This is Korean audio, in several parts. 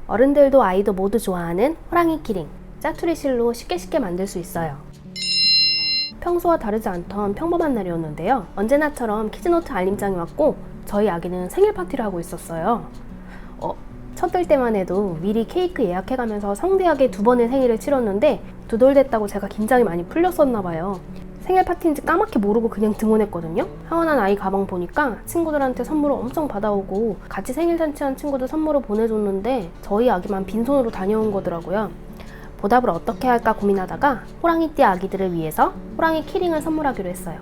어른들도 아이도 모두 좋아하는 호랑이 키링, 짜투리 실로 쉽게 만들 수 있어요. 평소와 다르지 않던 평범한 날이었는데요. 언제나처럼 키즈노트 알림장이 왔고 저희 아기는 생일 파티를 하고 있었어요. 첫 들 때만 해도 미리 케이크 예약해가면서 성대하게 2번의 생일을 치렀는데 2돌 됐다고 제가 긴장이 많이 풀렸었나 봐요. 생일 파티인지 까맣게 모르고 그냥 등원했거든요. 하원한 아이 가방 보니까 친구들한테 선물을 엄청 받아오고 같이 생일 잔치한 친구도 선물을 보내줬는데 저희 아기만 빈손으로 다녀온 거더라고요. 보답을 어떻게 할까 고민하다가 호랑이띠 아기들을 위해서 호랑이 키링을 선물하기로 했어요.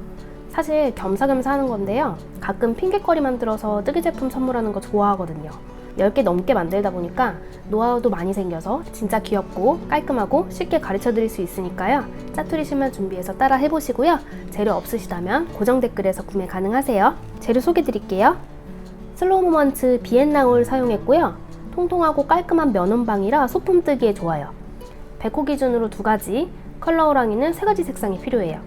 사실 겸사겸사 하는 건데요. 가끔 핑계거리만 들어서 뜨개 제품 선물하는 거 좋아하거든요. 10개 넘게 만들다 보니까 노하우도 많이 생겨서 진짜 귀엽고 깔끔하고 쉽게 가르쳐 드릴 수 있으니까요. 짜투리 실만 준비해서 따라 해보시고요. 재료 없으시다면 고정 댓글에서 구매 가능하세요. 재료 소개 드릴게요. 슬로우 모먼트 비엔나올 사용했고요. 통통하고 깔끔한 면원방이라 소품 뜨기에 좋아요. 백호 기준으로 2가지, 컬러 호랑이는 3가지 색상이 필요해요.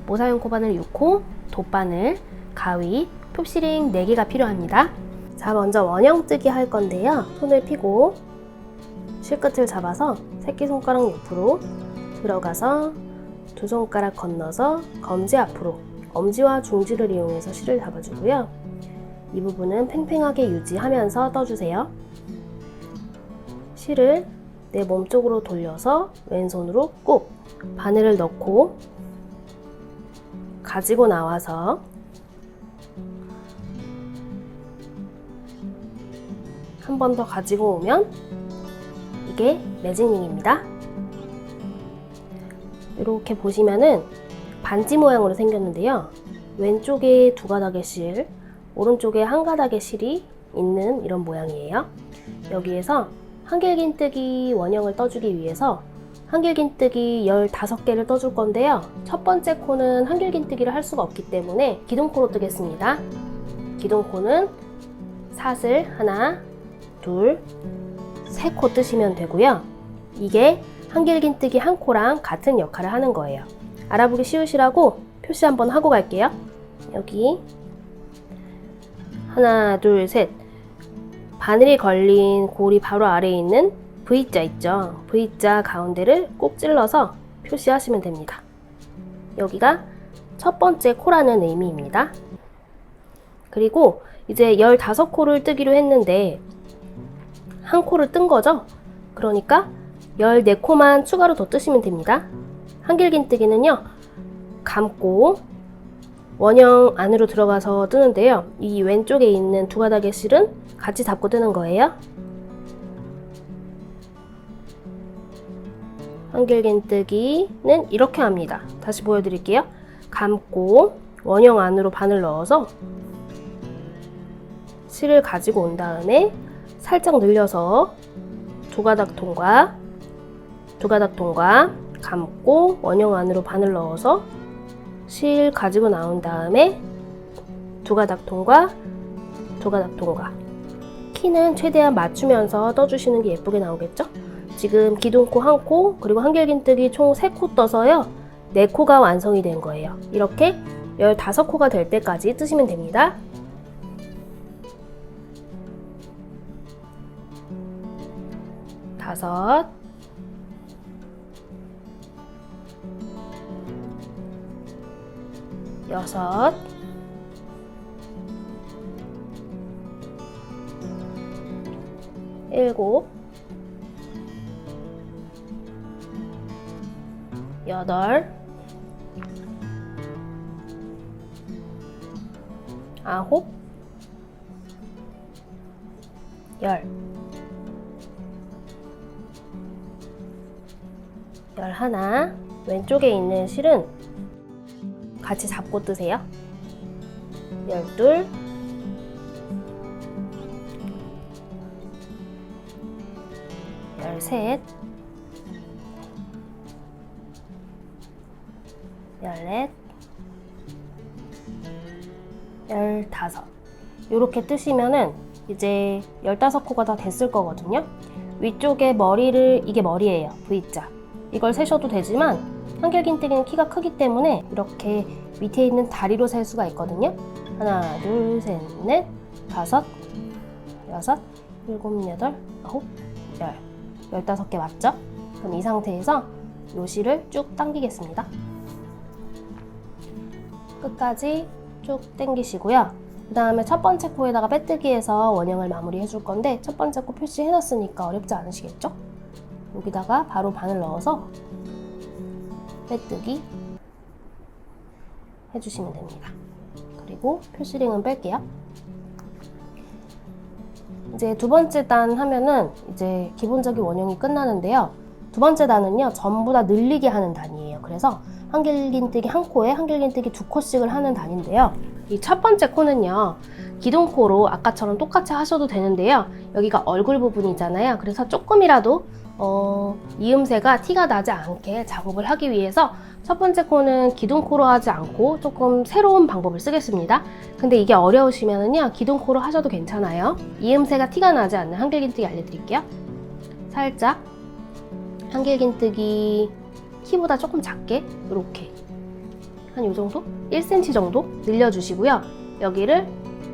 모사용 코바늘 6호, 돗바늘, 가위, 톱시링 4개가 필요합니다. 자, 먼저 원형 뜨기 할 건데요. 손을 펴고 실끝을 잡아서 새끼손가락 옆으로 들어가서 2손가락 건너서 검지 앞으로 엄지와 중지를 이용해서 실을 잡아주고요. 이 부분은 팽팽하게 유지하면서 떠주세요. 실을 내 몸쪽으로 돌려서 왼손으로 꾹 바늘을 넣고 가지고 나와서 한 번 더 가지고 오면 이게 매직링입니다. 이렇게 보시면은 반지 모양으로 생겼는데요. 왼쪽에 2가닥의 실, 오른쪽에 1가닥의 실이 있는 이런 모양이에요. 여기에서 한길긴뜨기 원형을 떠주기 위해서 한길긴뜨기 15개를 떠줄 건데요. 첫 번째 코는 한길긴뜨기를 할 수가 없기 때문에 기둥코로 뜨겠습니다. 기둥코는 사슬 하나, 둘, 3코 뜨시면 되고요. 이게 한길긴뜨기 1코랑 같은 역할을 하는 거예요. 알아보기 쉬우시라고 표시 한번 하고 갈게요. 여기 하나, 둘, 셋. 바늘이 걸린 골이 바로 아래에 있는 V자 있죠? V자 가운데를 꼭 찔러서 표시하시면 됩니다. 여기가 첫 번째 코라는 의미입니다. 그리고 이제 15코를 뜨기로 했는데 1코를 뜬 거죠? 그러니까 14코만 추가로 더 뜨시면 됩니다. 한길긴뜨기는요, 감고 원형 안으로 들어가서 뜨는데요. 이 왼쪽에 있는 2가닥의 실은 같이 잡고 뜨는 거예요. 한길긴뜨기는 이렇게 합니다. 다시 보여드릴게요. 감고 원형 안으로 바늘 넣어서 실을 가지고 온 다음에 살짝 늘려서 2가닥 통과 감고 원형 안으로 바늘 넣어서 실 가지고 나온 다음에 2가닥 통과 키는 최대한 맞추면서 떠주시는 게 예쁘게 나오겠죠? 지금 기둥코 1코 그리고 한길긴뜨기 총 3코 떠서요 4코가 완성이 된 거예요. 이렇게 15코가 될 때까지 뜨시면 됩니다. 다섯, 여섯, 일곱, 여덟, 아홉, 열. 11. 왼쪽에 있는 실은 같이 잡고 뜨세요. 12, 13, 14, 15. 이렇게 뜨시면은 이제 15코가 다 됐을 거거든요. 위쪽에 머리를, 이게 머리예요. V자. 이걸 세셔도 되지만 한길긴뜨기는 키가 크기 때문에 이렇게 밑에 있는 다리로 셀 수가 있거든요. 하나, 둘, 셋, 넷, 다섯, 여섯, 일곱, 여덟, 아홉, 15개 맞죠? 그럼 이 상태에서 요 실을 쭉 당기겠습니다. 끝까지 쭉 당기시고요. 그 다음에 첫 번째 코에다가 빼뜨기해서 원형을 마무리 해줄 건데 첫 번째 코 표시해놨으니까 어렵지 않으시겠죠? 여기다가 바로 바늘 넣어서 빼뜨기 해주시면 됩니다. 그리고 표시링은 뺄게요. 이제 두 번째 단 하면은 이제 기본적인 원형이 끝나는데요. 두 번째 단은요, 전부 다 늘리게 하는 단이에요. 그래서 한길긴뜨기 한 코에 한길긴뜨기 두 코씩을 하는 단인데요. 이 첫 번째 코는요, 기둥코로 아까처럼 똑같이 하셔도 되는데요. 여기가 얼굴 부분이잖아요. 그래서 조금이라도 이음새가 티가 나지 않게 작업을 하기 위해서 첫 번째 코는 기둥코로 하지 않고 조금 새로운 방법을 쓰겠습니다. 근데 이게 어려우시면은요, 기둥코로 하셔도 괜찮아요. 이음새가 티가 나지 않는 한길긴뜨기 알려드릴게요. 살짝 한길긴뜨기 키보다 조금 작게 이렇게 한 요 정도? 1cm 정도 늘려주시고요. 여기를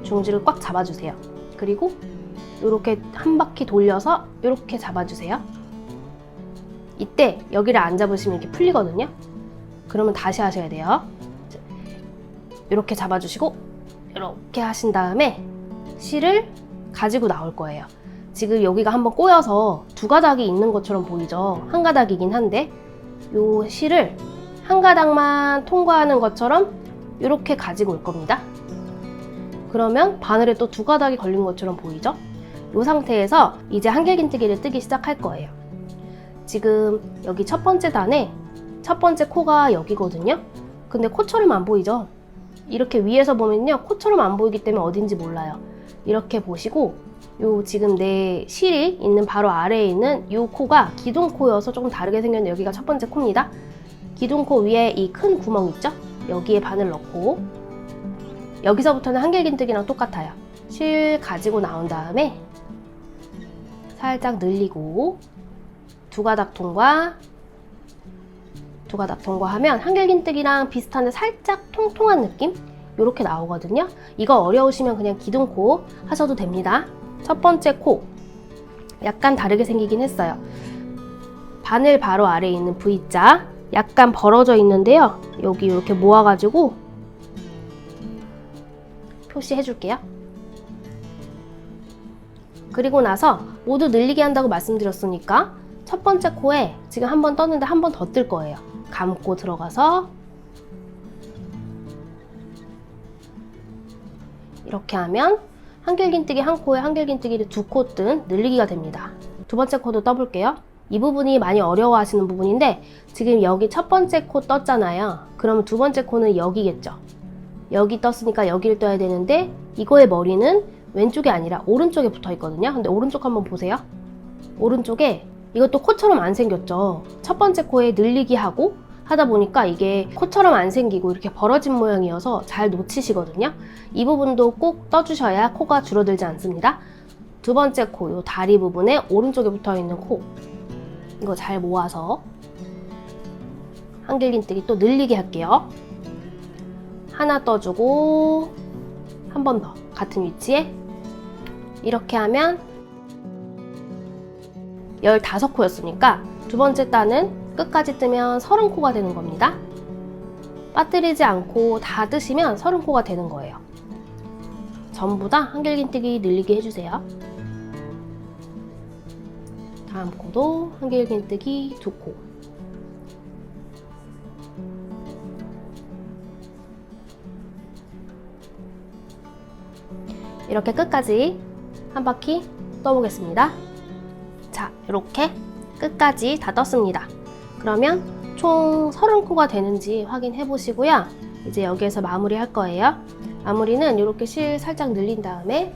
중지를 꽉 잡아주세요. 그리고 이렇게 한 바퀴 돌려서 이렇게 잡아주세요. 이때 여기를 안 잡으시면 이렇게 풀리거든요. 그러면 다시 하셔야 돼요. 이렇게 잡아주시고 이렇게 하신 다음에 실을 가지고 나올 거예요. 지금 여기가 한번 꼬여서 두 가닥이 있는 것처럼 보이죠? 한 가닥이긴 한데 이 실을 한 가닥만 통과하는 것처럼 이렇게 가지고 올 겁니다. 그러면 바늘에 또 두 가닥이 걸린 것처럼 보이죠? 이 상태에서 이제 한길긴뜨기를 뜨기 시작할 거예요. 지금 여기 첫 번째 단에 첫 번째 코가 여기거든요. 근데 코처럼 안 보이죠? 이렇게 위에서 보면요, 코처럼 안 보이기 때문에 어딘지 몰라요. 이렇게 보시고 요 지금 내 실이 있는 바로 아래에 있는 요 코가 기둥코여서 조금 다르게 생겼는데 여기가 첫 번째 코입니다. 기둥코 위에 이 큰 구멍 있죠? 여기에 바늘 넣고 여기서부터는 한길긴뜨기랑 똑같아요. 실 가지고 나온 다음에 살짝 늘리고 두 가닥 통과하면 한길긴뜨기랑 비슷한데 살짝 통통한 느낌? 이렇게 나오거든요. 이거 어려우시면 그냥 기둥코 하셔도 됩니다. 첫 번째 코 약간 다르게 생기긴 했어요. 바늘 바로 아래에 있는 V자 약간 벌어져 있는데요. 여기 이렇게 모아가지고 표시해 줄게요. 그리고 나서 모두 늘리게 한다고 말씀드렸으니까 첫 번째 코에 지금 한 번 떴는데 한 번 더 뜰 거예요. 감고 들어가서 이렇게 하면 한길긴뜨기 한 코에 한길긴뜨기를 두 코 뜬 늘리기가 됩니다. 두 번째 코도 떠볼게요. 이 부분이 많이 어려워하시는 부분인데 지금 여기 첫 번째 코 떴잖아요. 그러면 두 번째 코는 여기겠죠. 여기 떴으니까 여기를 떠야 되는데 이거의 머리는 왼쪽이 아니라 오른쪽에 붙어 있거든요. 근데 오른쪽 한번 보세요. 오른쪽에 이것도 코처럼 안 생겼죠. 첫 번째 코에 늘리기 하고 하다 보니까 이게 코처럼 안 생기고 이렇게 벌어진 모양이어서 잘 놓치시거든요. 이 부분도 꼭 떠주셔야 코가 줄어들지 않습니다. 두 번째 코, 요 다리 부분에 오른쪽에 붙어 있는 코 이거 잘 모아서 한길긴뜨기 또 늘리게 할게요. 하나 떠주고 한 번 더 같은 위치에 이렇게 하면 15코였으니까 두 번째 단은 끝까지 뜨면 30코가 되는 겁니다. 빠뜨리지 않고 다 뜨시면 30코가 되는 거예요. 전부 다 한길긴뜨기 늘리게 해주세요. 다음 코도 한길긴뜨기 2코. 이렇게 끝까지 한 바퀴 떠보겠습니다. 자, 이렇게 끝까지 다 떴습니다. 그러면 총 30코가 되는지 확인해 보시고요. 이제 여기에서 마무리 할 거예요. 마무리는 이렇게 실 살짝 늘린 다음에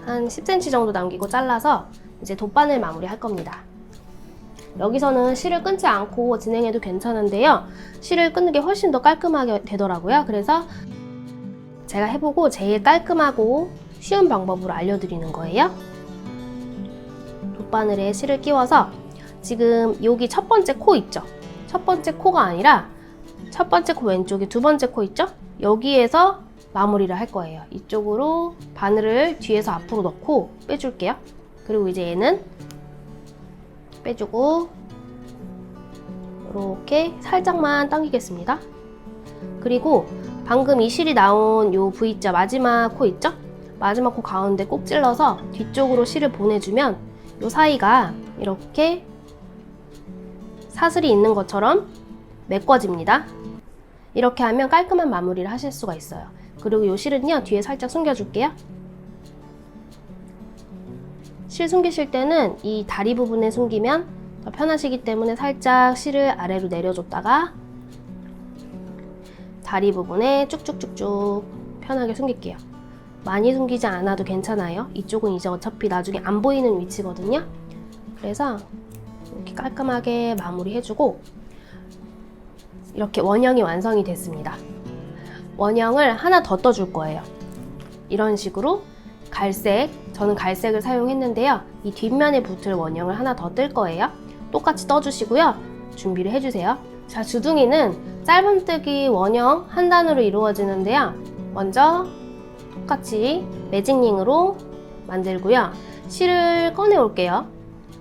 한 10cm 정도 남기고 잘라서 이제 돗바늘 마무리 할 겁니다. 여기서는 실을 끊지 않고 진행해도 괜찮은데요. 실을 끊는 게 훨씬 더 깔끔하게 되더라고요. 그래서 제가 해보고 제일 깔끔하고 쉬운 방법으로 알려드리는 거예요. 돗바늘에 실을 끼워서 지금 여기 첫 번째 코 있죠? 첫 번째 코가 아니라 첫 번째 코 왼쪽에 두 번째 코 있죠? 여기에서 마무리를 할 거예요. 이쪽으로 바늘을 뒤에서 앞으로 넣고 빼줄게요. 그리고 이제 얘는 빼주고 이렇게 살짝만 당기겠습니다. 그리고 방금 이 실이 나온 요 V자 마지막 코 있죠? 마지막 코 가운데 꼭 찔러서 뒤쪽으로 실을 보내주면 요 사이가 이렇게 사슬이 있는 것처럼 메꿔집니다. 이렇게 하면 깔끔한 마무리를 하실 수가 있어요. 그리고 요 실은요, 뒤에 살짝 숨겨줄게요. 실 숨기실 때는 이 다리 부분에 숨기면 더 편하시기 때문에 살짝 실을 아래로 내려줬다가 다리 부분에 쭉쭉쭉쭉 편하게 숨길게요. 많이 숨기지 않아도 괜찮아요. 이쪽은 이제 어차피 나중에 안 보이는 위치거든요. 그래서 이렇게 깔끔하게 마무리해주고 이렇게 원형이 완성이 됐습니다. 원형을 하나 더 떠줄 거예요. 이런 식으로 갈색, 저는 갈색을 사용했는데요. 이 뒷면에 붙을 원형을 하나 더 뜰 거예요. 똑같이 떠주시고요. 준비를 해주세요. 자, 주둥이는 짧은뜨기 원형 한 단으로 이루어지는데요. 먼저 똑같이 매직링으로 만들고요. 실을 꺼내 올게요.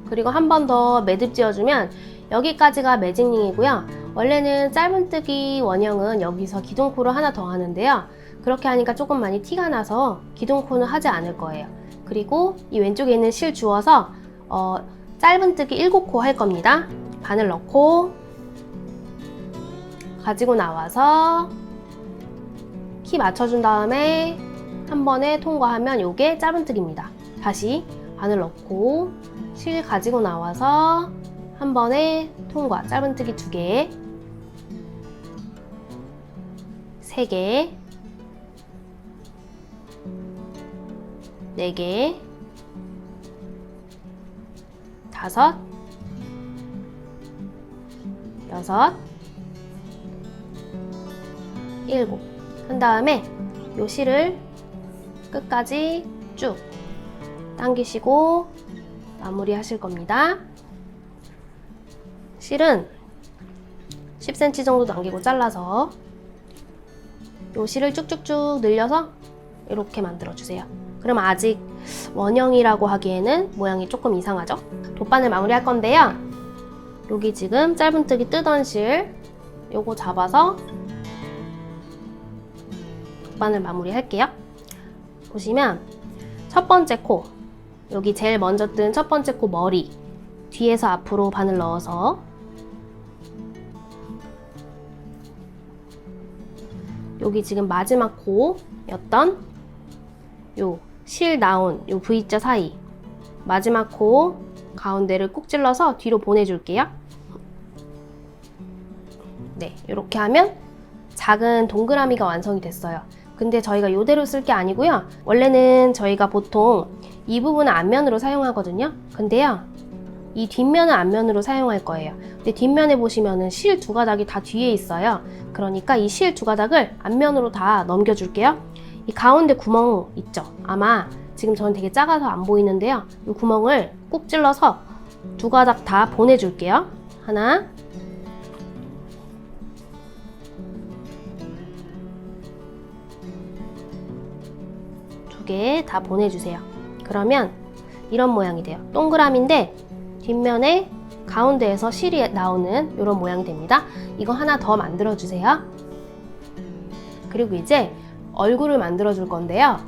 그리고 한 번 더 매듭 지어주면 여기까지가 매직링이고요. 원래는 짧은뜨기 원형은 여기서 기둥코를 하나 더 하는데요. 그렇게 하니까 조금 많이 티가 나서 기둥코는 하지 않을 거예요. 그리고 이 왼쪽에 있는 실 주워서 짧은뜨기 7코 할 겁니다. 바늘 넣고 가지고 나와서 키 맞춰준 다음에 한 번에 통과하면 이게 짧은뜨기입니다. 다시 바늘 넣고 실 가지고 나와서 한 번에 통과. 짧은뜨기 2개, 3개, 4개, 5, 6, 7. 한 다음에 요 실을 끝까지 쭉 당기시고 마무리 하실 겁니다. 실은 10cm 정도 남기고 잘라서 요 실을 쭉쭉쭉 늘려서 이렇게 만들어주세요. 그럼 아직 원형이라고 하기에는 모양이 조금 이상하죠? 돗바늘 마무리 할 건데요. 여기 지금 짧은뜨기 뜨던 실 요거 잡아서 돗바늘 마무리 할게요. 보시면 첫 번째 코, 여기 제일 먼저 뜬 첫 번째 코 머리 뒤에서 앞으로 바늘 넣어서 여기 지금 마지막 코였던 요 실 나온 요 V자 사이 마지막 코 가운데를 꾹 찔러서 뒤로 보내줄게요. 네, 이렇게 하면 작은 동그라미가 완성이 됐어요. 근데 저희가 이대로 쓸 게 아니고요. 원래는 저희가 보통 이 부분은 앞면으로 사용하거든요. 근데요, 이 뒷면은 앞면으로 사용할 거예요. 근데 뒷면에 보시면은 실 2가닥이 다 뒤에 있어요. 그러니까 이 실 2가닥을 앞면으로 다 넘겨줄게요. 이 가운데 구멍 있죠? 아마 지금 저는 되게 작아서 안 보이는데요. 이 구멍을 꾹 찔러서 2가닥 다 보내줄게요. 하나, 두 개 다 보내주세요. 그러면 이런 모양이 돼요. 동그라미인데 뒷면에 가운데에서 실이 나오는 이런 모양이 됩니다. 이거 하나 더 만들어주세요. 그리고 이제 얼굴을 만들어 줄 건데요.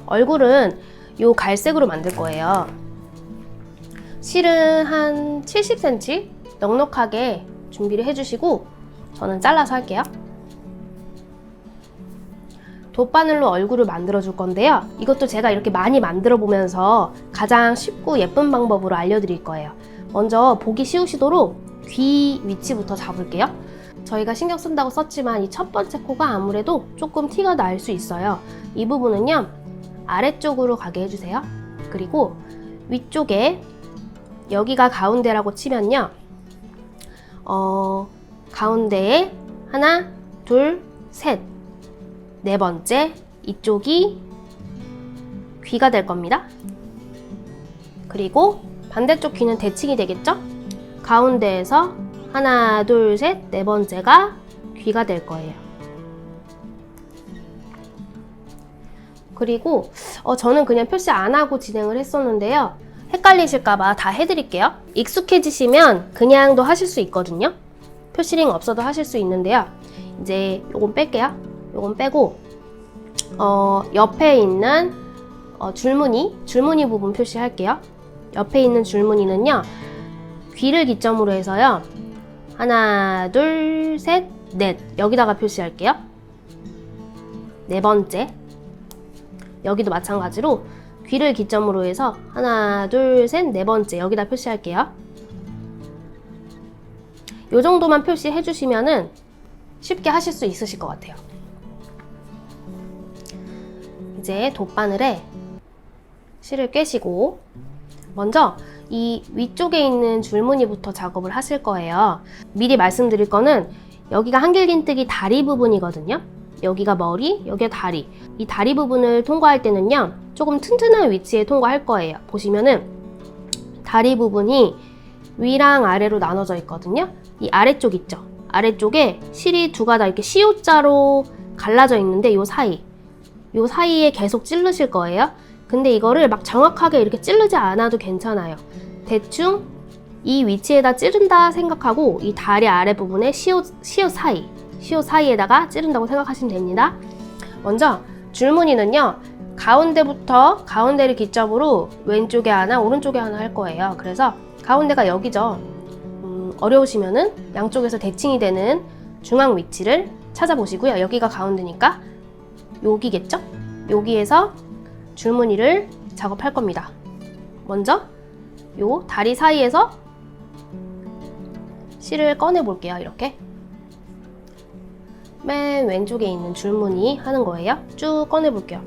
얼굴은 요 갈색으로 만들 거예요. 실은 한 70cm 넉넉하게 준비를 해주시고 저는 잘라서 할게요. 돗바늘로 얼굴을 만들어 줄 건데요. 이것도 제가 이렇게 많이 만들어 보면서 가장 쉽고 예쁜 방법으로 알려드릴 거예요. 먼저 보기 쉬우시도록 귀 위치부터 잡을게요. 저희가 신경 쓴다고 썼지만 이 첫 번째 코가 아무래도 조금 티가 날 수 있어요. 이 부분은요, 아래쪽으로 가게 해주세요. 그리고 위쪽에 여기가 가운데라고 치면요, 가운데에 하나, 둘, 셋, 네 번째 이쪽이 귀가 될 겁니다. 그리고 반대쪽 귀는 대칭이 되겠죠? 가운데에서 하나, 둘, 셋, 네 번째가 귀가 될 거예요. 그리고 저는 그냥 표시 안 하고 진행을 했었는데요. 헷갈리실까봐 다 해드릴게요. 익숙해지시면 그냥도 하실 수 있거든요. 표시링 없어도 하실 수 있는데요. 이제 요건 뺄게요. 요건 빼고 옆에 있는 줄무늬 부분 표시할게요. 옆에 있는 줄무늬는요, 귀를 기점으로 해서요, 하나, 둘, 셋, 넷, 여기다가 표시할게요. 네 번째, 여기도 마찬가지로 귀를 기점으로 해서 하나, 둘, 셋, 네 번째, 여기다 표시할게요. 요 정도만 표시해 주시면은 쉽게 하실 수 있으실 것 같아요. 이제 돗바늘에 실을 꿰시고, 먼저 이 위쪽에 있는 줄무늬부터 작업을 하실 거예요. 미리 말씀드릴 거는 여기가 한길긴뜨기 다리 부분이거든요. 여기가 머리, 여기가 다리. 이 다리 부분을 통과할 때는요, 조금 튼튼한 위치에 통과할 거예요. 보시면은 다리 부분이 위랑 아래로 나눠져 있거든요. 이 아래쪽 있죠? 아래쪽에 실이 두 가닥 이렇게 C자로 갈라져 있는데 요 사이에 계속 찌르실 거예요. 근데 이거를 막 정확하게 이렇게 찌르지 않아도 괜찮아요. 대충 이 위치에다 찌른다 생각하고 이 다리 아래 부분에 시옷 사이에다가 찌른다고 생각하시면 됩니다. 먼저 줄무늬는요, 가운데를 기점으로 왼쪽에 하나, 오른쪽에 하나 할 거예요. 그래서 가운데가 여기죠. 어려우시면은 양쪽에서 대칭이 되는 중앙 위치를 찾아보시고요. 여기가 가운데니까 여기겠죠? 여기에서 줄무늬를 작업할 겁니다. 먼저 요 다리 사이에서 실을 꺼내 볼게요. 이렇게 맨 왼쪽에 있는 줄무늬 하는 거예요. 쭉 꺼내 볼게요.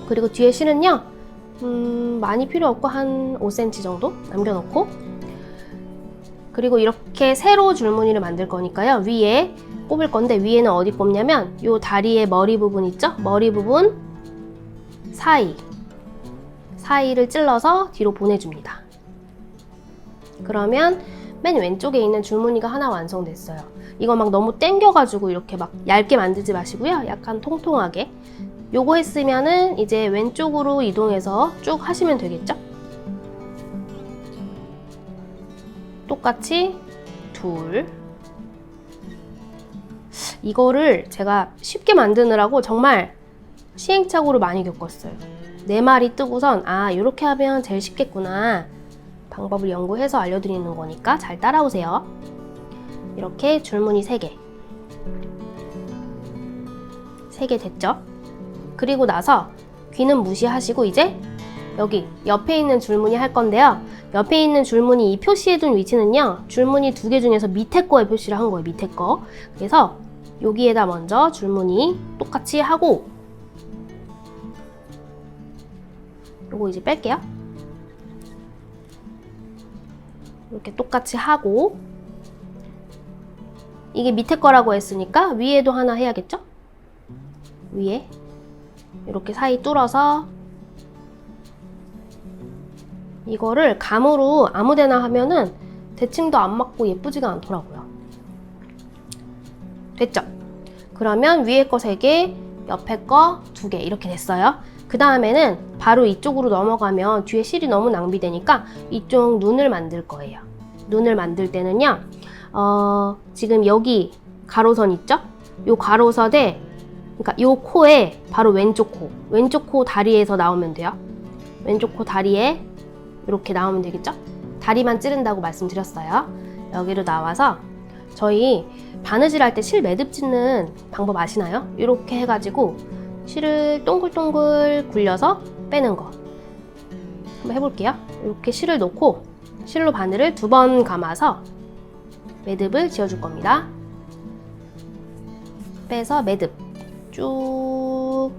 그리고 뒤에 실은요, 많이 필요 없고 한 5cm 정도 남겨놓고, 그리고 이렇게 세로 줄무늬를 만들 거니까요, 위에 꼽을 건데, 위에는 어디 꼽냐면 요 다리의 머리 부분 있죠? 머리 부분 사이를 찔러서 뒤로 보내줍니다. 그러면 맨 왼쪽에 있는 줄무늬가 하나 완성됐어요. 이거 막 너무 당겨가지고 이렇게 막 얇게 만들지 마시고요. 약간 통통하게. 요거 했으면은 이제 왼쪽으로 이동해서 쭉 하시면 되겠죠? 똑같이 둘. 이거를 제가 쉽게 만드느라고 정말 시행착오를 많이 겪었어요. 네 마리 뜨고선 이렇게 하면 제일 쉽겠구나. 방법을 연구해서 알려드리는 거니까 잘 따라오세요. 이렇게 줄무늬 3개. 3개 됐죠? 그리고 나서 귀는 무시하시고 이제 여기 옆에 있는 줄무늬 할 건데요. 옆에 있는 줄무늬 이 표시해둔 위치는요, 줄무늬 2개 중에서 밑에 거에 표시를 한 거예요. 밑에 거. 그래서 여기에다 먼저 줄무늬 똑같이 하고, 요거 이제 뺄게요. 이렇게 똑같이 하고, 이게 밑에 거라고 했으니까 위에도 하나 해야겠죠? 위에 이렇게 사이 뚫어서, 이거를 감으로 아무데나 하면은 대칭도 안 맞고 예쁘지가 않더라고요. 됐죠? 그러면 위에 거 3개, 옆에 거 2개 이렇게 됐어요. 그 다음에는 바로 이쪽으로 넘어가면 뒤에 실이 너무 낭비되니까 이쪽 눈을 만들 거예요. 눈을 만들 때는요, 지금 여기 가로선 있죠? 요 가로선에, 그러니까 요 코에 바로 왼쪽 코 다리에서 나오면 돼요. 왼쪽 코 다리에 이렇게 나오면 되겠죠? 다리만 찌른다고 말씀드렸어요. 여기로 나와서 저희 바느질 할 때 실 매듭 짓는 방법 아시나요? 이렇게 해가지고 실을 동글동글 굴려서 빼는 거 한번 해볼게요. 이렇게 실을 놓고 실로 바늘을 2번 감아서 매듭을 지어줄 겁니다. 빼서 매듭 쭉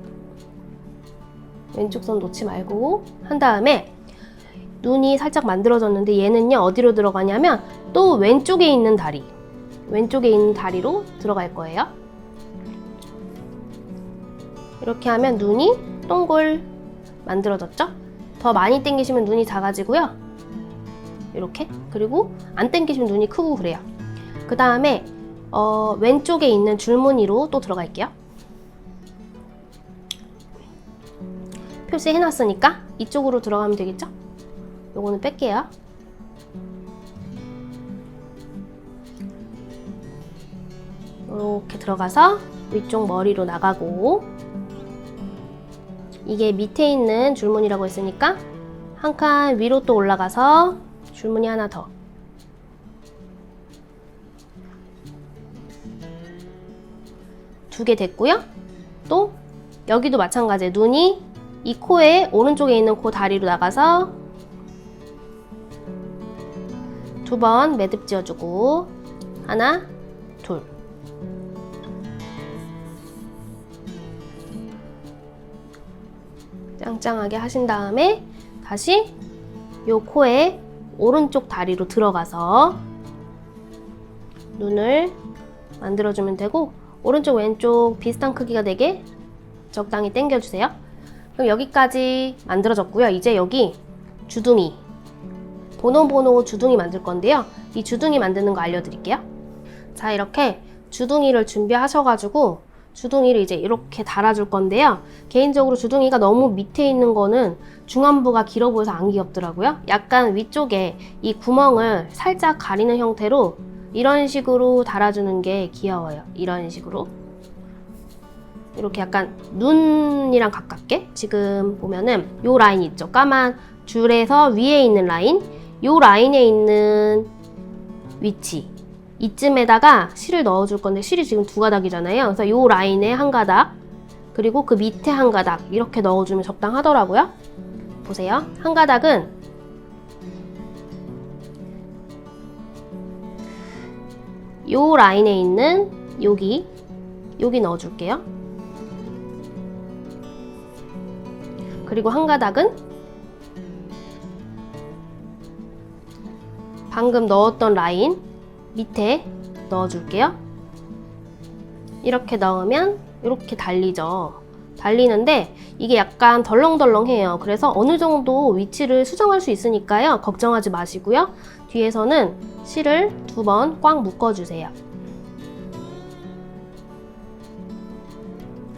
왼쪽 손 놓지 말고 한 다음에 눈이 살짝 만들어졌는데 얘는요 어디로 들어가냐면 또 왼쪽에 있는 다리로 들어갈 거예요. 이렇게 하면 눈이 동글 만들어졌죠? 더 많이 당기시면 눈이 작아지고요. 이렇게. 그리고 안 당기시면 눈이 크고 그래요. 그 다음에 왼쪽에 있는 줄무늬로 또 들어갈게요. 표시 해놨으니까 이쪽으로 들어가면 되겠죠? 요거는 뺄게요. 이렇게 들어가서 위쪽 머리로 나가고, 이게 밑에 있는 줄무늬라고 했으니까 한 칸 위로 또 올라가서 줄무늬 하나 더. 두 개 됐고요. 또 여기도 마찬가지예요. 눈이 이 코에 오른쪽에 있는 코 다리로 나가서 두 번 매듭 지어주고, 하나, 둘. 짱짱하게 하신 다음에 다시 요 코에 오른쪽 다리로 들어가서 눈을 만들어주면 되고, 오른쪽 왼쪽 비슷한 크기가 되게 적당히 당겨주세요. 그럼 여기까지 만들어졌고요. 이제 여기 주둥이, 보노보노 주둥이 만들 건데요. 이 주둥이 만드는 거 알려드릴게요. 자, 이렇게 주둥이를 준비하셔가지고 주둥이를 이제 이렇게 달아줄 건데요. 개인적으로 주둥이가 너무 밑에 있는 거는 중안부가 길어 보여서 안 귀엽더라고요. 약간 위쪽에 이 구멍을 살짝 가리는 형태로 이런 식으로 달아주는 게 귀여워요. 이런 식으로. 이렇게 약간 눈이랑 가깝게. 지금 보면은 요 라인 있죠? 까만 줄에서 위에 있는 라인, 요 라인에 있는 위치, 이쯤에다가 실을 넣어줄 건데, 실이 지금 두 가닥이잖아요. 그래서 요 라인에 한 가닥, 그리고 그 밑에 한 가닥 이렇게 넣어주면 적당하더라고요. 보세요. 한 가닥은 요 라인에 있는 여기 넣어줄게요. 그리고 한 가닥은 방금 넣었던 라인 밑에 넣어줄게요. 이렇게 넣으면 이렇게 달리죠. 달리는데 이게 약간 덜렁덜렁해요. 그래서 어느 정도 위치를 수정할 수 있으니까요. 걱정하지 마시고요. 뒤에서는 실을 두 번 꽉 묶어주세요.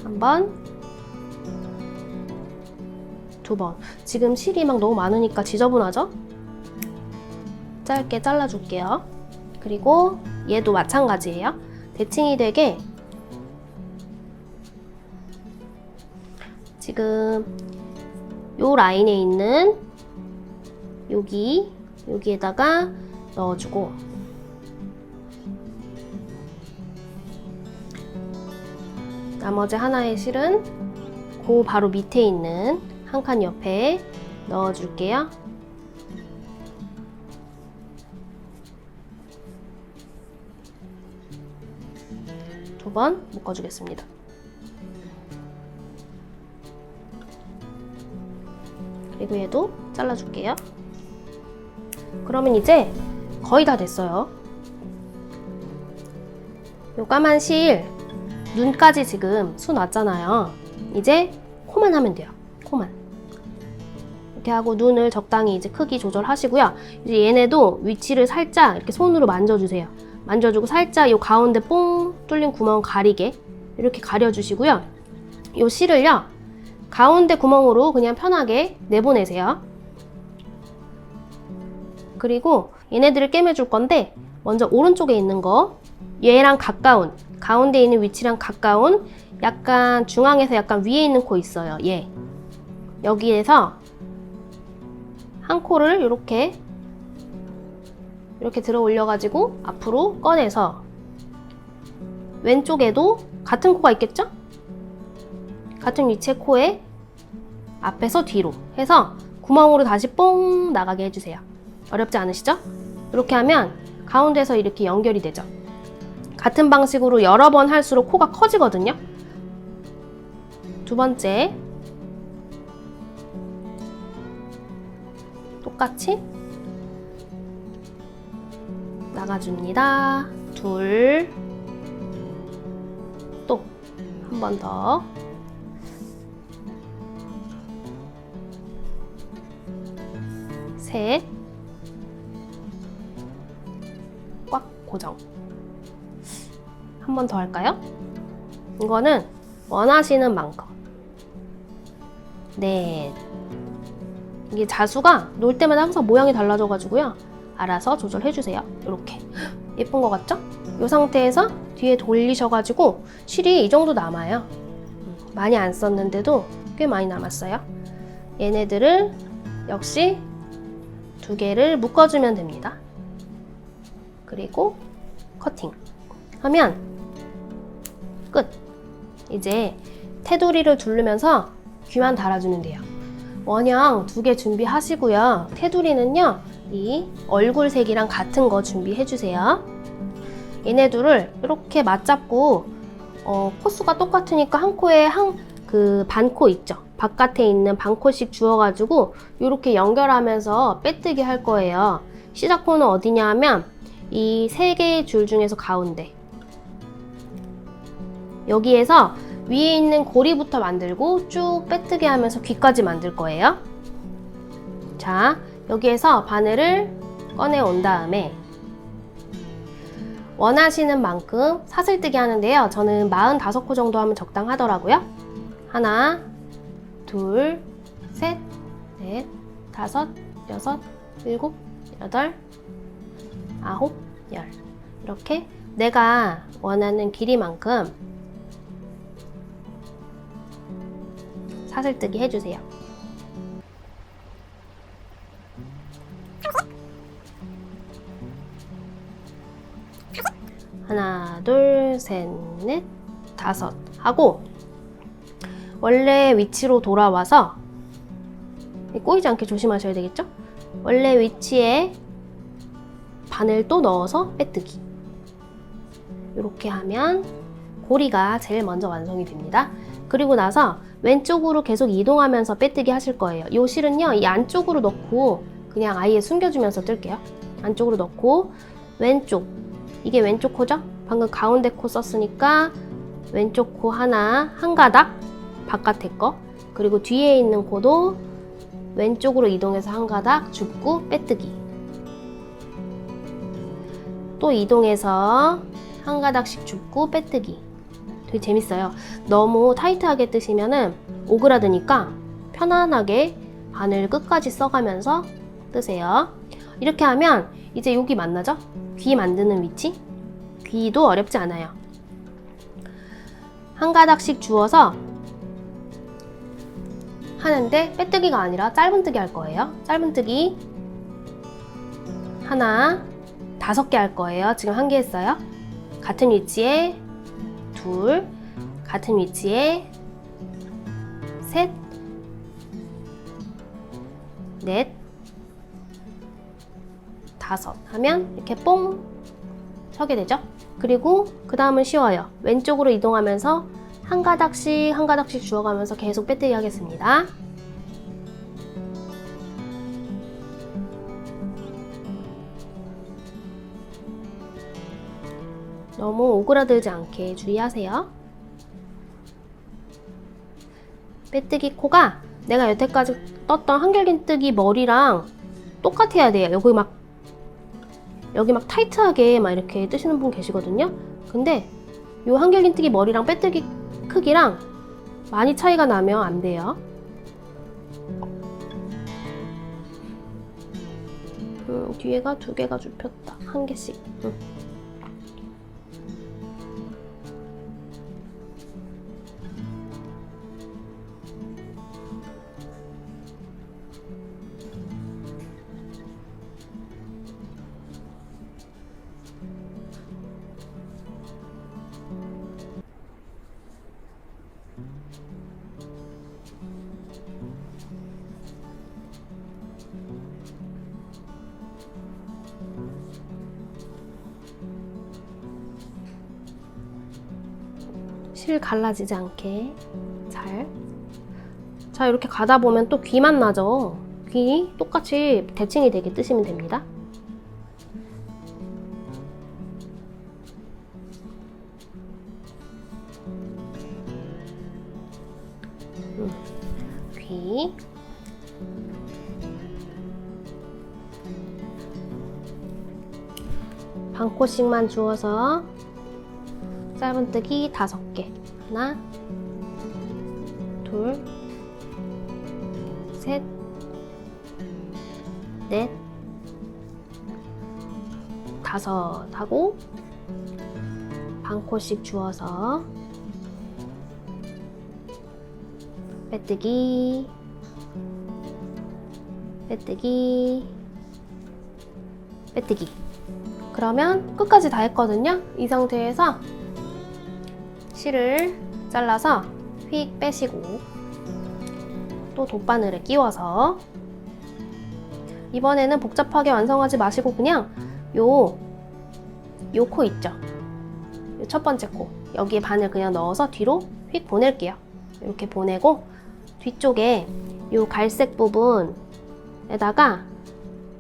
한 번, 두 번. 지금 실이 막 너무 많으니까 지저분하죠? 짧게 잘라줄게요. 그리고 얘도 마찬가지예요. 대칭이 되게 지금 요 라인에 있는 여기에다가 넣어주고, 나머지 하나의 실은 그 바로 밑에 있는 한 칸 옆에 넣어줄게요. 두 번 묶어주겠습니다. 그리고 얘도 잘라줄게요. 그러면 이제 거의 다 됐어요. 요 까만 실 눈까지 지금 수 놨잖아요. 이제 코만 하면 돼요. 코만 이렇게 하고 눈을 적당히 이제 크기 조절하시고요. 이제 얘네도 위치를 살짝 이렇게 손으로 만져주세요. 만져주고 살짝 요 가운데 뽕 뚫린 구멍 가리게 이렇게 가려주시고요. 요 실을요 가운데 구멍으로 그냥 편하게 내보내세요. 그리고 얘네들을 꿰매줄 건데, 먼저 오른쪽에 있는 거, 얘랑 가까운, 가운데 있는 위치랑 가까운 약간 중앙에서 약간 위에 있는 코 있어요. 얘 여기에서 한 코를 이렇게 들어 올려가지고 앞으로 꺼내서, 왼쪽에도 같은 코가 있겠죠? 같은 위치의 코에 앞에서 뒤로 해서 구멍으로 다시 뽕 나가게 해주세요. 어렵지 않으시죠? 이렇게 하면 가운데서 이렇게 연결이 되죠. 같은 방식으로 여러 번 할수록 코가 커지거든요. 두 번째 똑같이 나가줍니다. 둘, 또 한 번 더, 셋, 꽉 고정. 한 번 더 할까요? 이거는 원하시는 만큼. 넷. 이게 자수가 놓을 때마다 항상 모양이 달라져가지고요. 알아서 조절해주세요. 이렇게. 예쁜 것 같죠? 이 상태에서 뒤에 돌리셔가지고 실이 이 정도 남아요. 많이 안 썼는데도 꽤 많이 남았어요. 얘네들을 역시 2개를 묶어주면 됩니다. 그리고 커팅 하면 끝. 이제 테두리를 두르면서 귀만 달아주면 돼요. 원형 2개 준비하시고요. 테두리는요, 이 얼굴색이랑 같은 거 준비해주세요. 얘네 둘을 이렇게 맞잡고 코수가 똑같으니까 한 코에 그 반코 있죠? 바깥에 있는 반코씩 주워가지고 이렇게 연결하면서 빼뜨기 할 거예요. 시작코는 어디냐 하면 이 3개의 줄 중에서 가운데, 여기에서 위에 있는 고리부터 만들고 쭉 빼뜨기 하면서 귀까지 만들 거예요. 자, 여기에서 바늘을 꺼내 온 다음에 원하시는 만큼 사슬뜨기 하는데요. 저는 45코 정도 하면 적당하더라고요. 하나, 둘, 셋, 넷, 다섯, 여섯, 일곱, 여덟, 아홉, 열. 이렇게 내가 원하는 길이만큼 사슬뜨기 해주세요. 하나, 둘, 셋, 넷, 다섯 하고 원래 위치로 돌아와서 꼬이지 않게 조심하셔야 되겠죠? 원래 위치에 바늘 또 넣어서 빼뜨기. 이렇게 하면 고리가 제일 먼저 완성이 됩니다. 그리고 나서 왼쪽으로 계속 이동하면서 빼뜨기 하실 거예요. 이 실은요, 이 안쪽으로 넣고 그냥 아예 숨겨주면서 뜰게요. 안쪽으로 넣고 왼쪽, 이게 왼쪽 코죠? 방금 가운데 코 썼으니까 왼쪽 코 하나, 한 가닥, 바깥에 거. 그리고 뒤에 있는 코도 왼쪽으로 이동해서 한 가닥 줍고 빼뜨기. 또 이동해서 한 가닥씩 줍고 빼뜨기. 되게 재밌어요. 너무 타이트하게 뜨시면은 오그라드니까 편안하게 바늘 끝까지 써가면서 뜨세요. 이렇게 하면 이제 여기 만나죠? 귀 만드는 위치? 귀도 어렵지 않아요. 한 가닥씩 주워서 하는데 빼뜨기가 아니라 짧은뜨기 할 거예요. 짧은뜨기 하나, 5개 할 거예요. 지금 1개 했어요. 같은 위치에 둘, 같은 위치에 셋, 넷, 5 하면 이렇게 뽕 서게 되죠. 그리고 그 다음은 쉬워요. 왼쪽으로 이동하면서 한 가닥씩 한 가닥씩 주워가면서 계속 빼뜨기 하겠습니다. 너무 오그라들지 않게 주의하세요. 빼뜨기 코가 내가 여태까지 떴던 한길긴뜨기 머리랑 똑같아야 돼요. 여기 막 타이트하게 막 이렇게 뜨시는 분 계시거든요. 근데 요 한길긴뜨기 머리랑 빼뜨기 크기랑 많이 차이가 나면 안 돼요. 뒤에가 2개가 줍혔다. 1개씩. 실 갈라지지 않게 잘. 자, 이렇게 가다 보면 또 귀만 나죠. 귀 똑같이 대칭이 되게 뜨시면 됩니다. 귀. 반코씩만 주워서 짧은뜨기 5개. 하나, 둘, 셋, 넷, 다섯 하고 반 코씩 주워서 빼뜨기, 빼뜨기, 빼뜨기. 그러면 끝까지 다 했거든요. 이 상태에서 실을 잘라서 휙 빼시고 또 돗바늘에 끼워서 이번에는 복잡하게 완성하지 마시고 그냥 요 코 있죠? 요 첫 번째 코 여기에 바늘 그냥 넣어서 뒤로 휙 보낼게요. 이렇게 보내고 뒤쪽에 요 갈색 부분에다가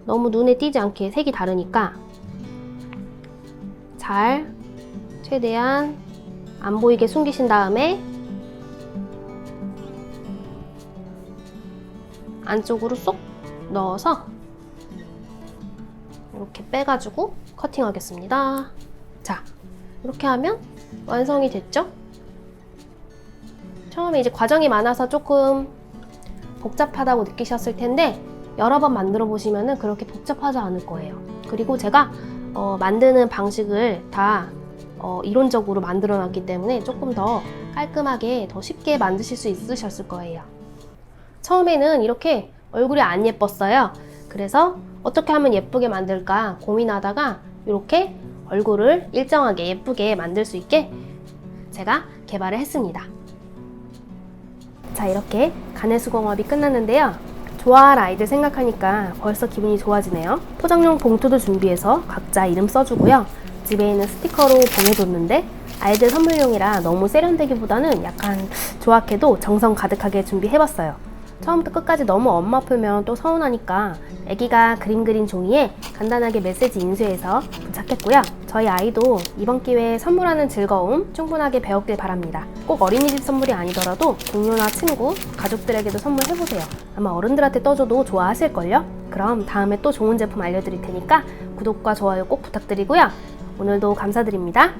너무 눈에 띄지 않게 색이 다르니까 잘 최대한 안 보이게 숨기신 다음에 안쪽으로 쏙 넣어서 이렇게 빼가지고 커팅하겠습니다. 자, 이렇게 하면 완성이 됐죠? 처음에 이제 과정이 많아서 조금 복잡하다고 느끼셨을 텐데 여러 번 만들어 보시면 그렇게 복잡하지 않을 거예요. 그리고 제가 만드는 방식을 다 이론적으로 만들어 놨기 때문에 조금 더 깔끔하게 더 쉽게 만드실 수 있으셨을 거예요. 처음에는 이렇게 얼굴이 안 예뻤어요. 그래서 어떻게 하면 예쁘게 만들까 고민하다가 이렇게 얼굴을 일정하게 예쁘게 만들 수 있게 제가 개발을 했습니다. 자, 이렇게 가내수공업이 끝났는데요. 좋아할 아이들 생각하니까 벌써 기분이 좋아지네요. 포장용 봉투도 준비해서 각자 이름 써주고요. 집에 있는 스티커로 보내줬는데 아이들 선물용이라 너무 세련되기보다는 약간 조악해도 정성 가득하게 준비해봤어요. 처음부터 끝까지 너무 엄마 풀면 또 서운하니까 애기가 그림 그린 종이에 간단하게 메시지 인쇄해서 부착했고요. 저희 아이도 이번 기회에 선물하는 즐거움 충분하게 배웠길 바랍니다. 꼭 어린이집 선물이 아니더라도 동료나 친구, 가족들에게도 선물해보세요. 아마 어른들한테 떠줘도 좋아하실걸요? 그럼 다음에 또 좋은 제품 알려드릴 테니까 구독과 좋아요 꼭 부탁드리고요. 오늘도 감사드립니다.